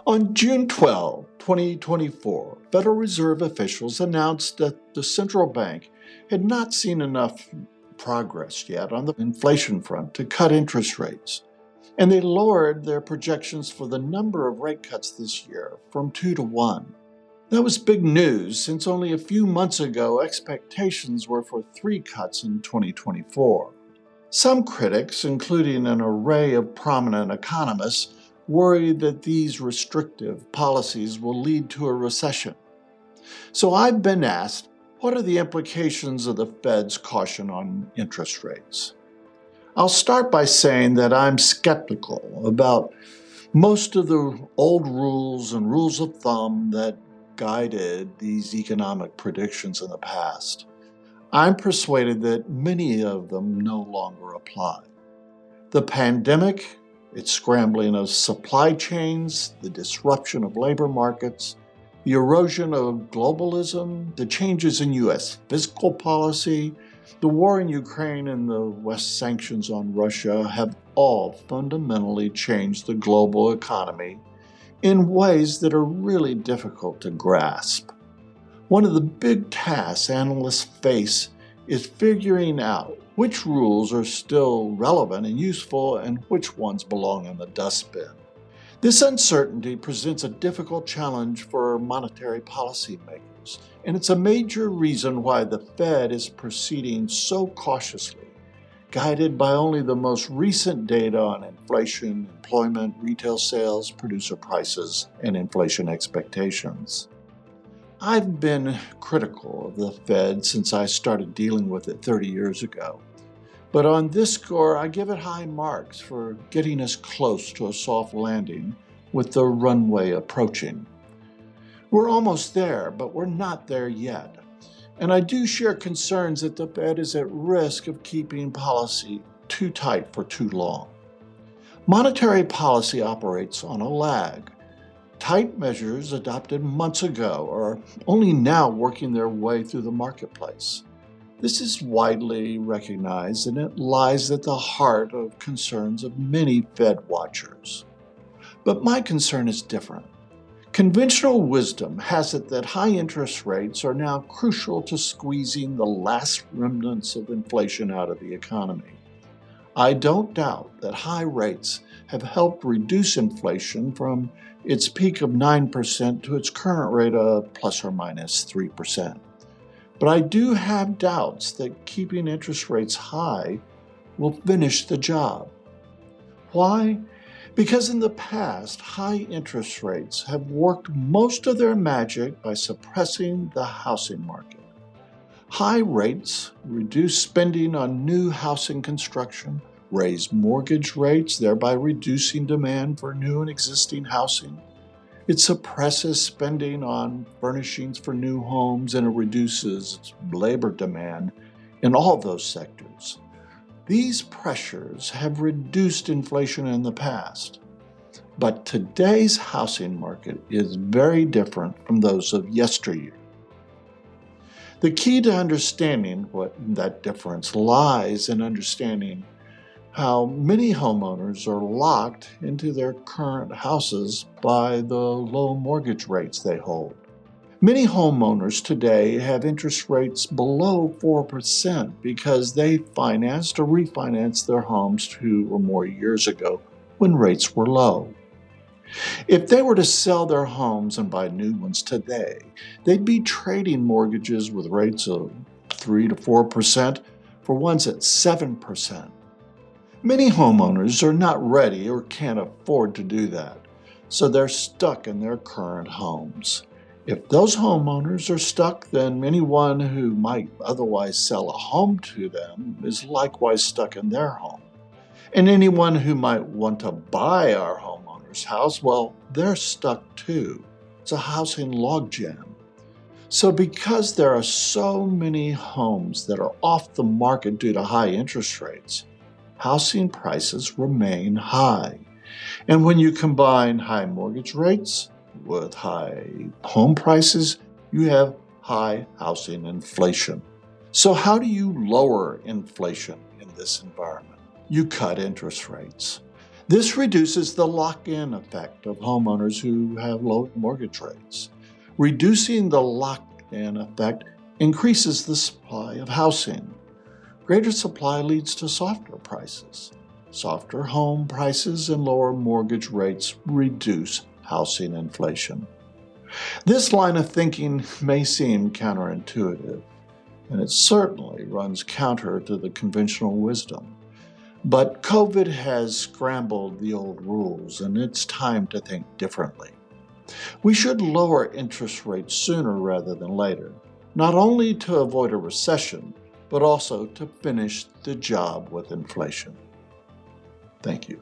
On June 12, 2024, Federal Reserve officials announced that the central bank had not seen enough progress yet on the inflation front to cut interest rates, and they lowered their projections for the number of rate cuts this year from 2 to 1. That was big news since only a few months ago expectations were for 3 cuts in 2024. Some critics, including an array of prominent economists, worry that these restrictive policies will lead to a recession. So I've been asked, what are the implications of the Fed's caution on interest rates? I'll start by saying that I'm skeptical about most of the old rules and rules of thumb that guided these economic predictions in the past. I'm persuaded that many of them no longer apply. The pandemic, its scrambling of supply chains, the disruption of labor markets, the erosion of globalism, the changes in U.S. fiscal policy, the war in Ukraine and the West sanctions on Russia have all fundamentally changed the global economy in ways that are really difficult to grasp. One of the big tasks analysts face is figuring out which rules are still relevant and useful and which ones belong in the dustbin. This uncertainty presents a difficult challenge for monetary policymakers, and it's a major reason why the Fed is proceeding so cautiously, guided by only the most recent data on inflation, employment, retail sales, producer prices, and inflation expectations. I've been critical of the Fed since I started dealing with it 30 years ago. But on this score, I give it high marks for getting us close to a soft landing with the runway approaching. We're almost there, but we're not there yet. And I do share concerns that the Fed is at risk of keeping policy too tight for too long. Monetary policy operates on a lag. Tight measures adopted months ago are only now working their way through the marketplace. This is widely recognized, and it lies at the heart of concerns of many Fed watchers. But my concern is different. Conventional wisdom has it that high interest rates are now crucial to squeezing the last remnants of inflation out of the economy. I don't doubt that high rates have helped reduce inflation from its peak of 9% to its current rate of plus or minus 3%. But I do have doubts that keeping interest rates high will finish the job. Why? Because in the past, high interest rates have worked most of their magic by suppressing the housing market. High rates reduce spending on new housing construction, raise mortgage rates, thereby reducing demand for new and existing housing. It suppresses spending on furnishings for new homes, and it reduces labor demand in all those sectors. These pressures have reduced inflation in the past. But today's housing market is very different from those of yesteryear. The key to understanding what that difference lies in understanding how many homeowners are locked into their current houses by the low mortgage rates they hold. Many homeowners today have interest rates below 4% because they financed or refinanced their homes 2 or more years ago when rates were low. If they were to sell their homes and buy new ones today, they'd be trading mortgages with rates of 3 to 4% for ones at 7%. Many homeowners are not ready or can't afford to do that, so they're stuck in their current homes. If those homeowners are stuck, then anyone who might otherwise sell a home to them is likewise stuck in their home. And anyone who might want to buy our homeowner's house, well, they're stuck too. It's a housing logjam. So because there are so many homes that are off the market due to high interest rates, housing prices remain high. And when you combine high mortgage rates with high home prices, you have high housing inflation. So how do you lower inflation in this environment? You cut interest rates. This reduces the lock-in effect of homeowners who have low mortgage rates. Reducing the lock-in effect increases the supply of housing. Greater supply leads to softer prices. Softer home prices and lower mortgage rates reduce housing inflation. This line of thinking may seem counterintuitive, and it certainly runs counter to the conventional wisdom. But COVID has scrambled the old rules, and it's time to think differently. We should lower interest rates sooner rather than later, not only to avoid a recession, but also to finish the job with inflation. Thank you.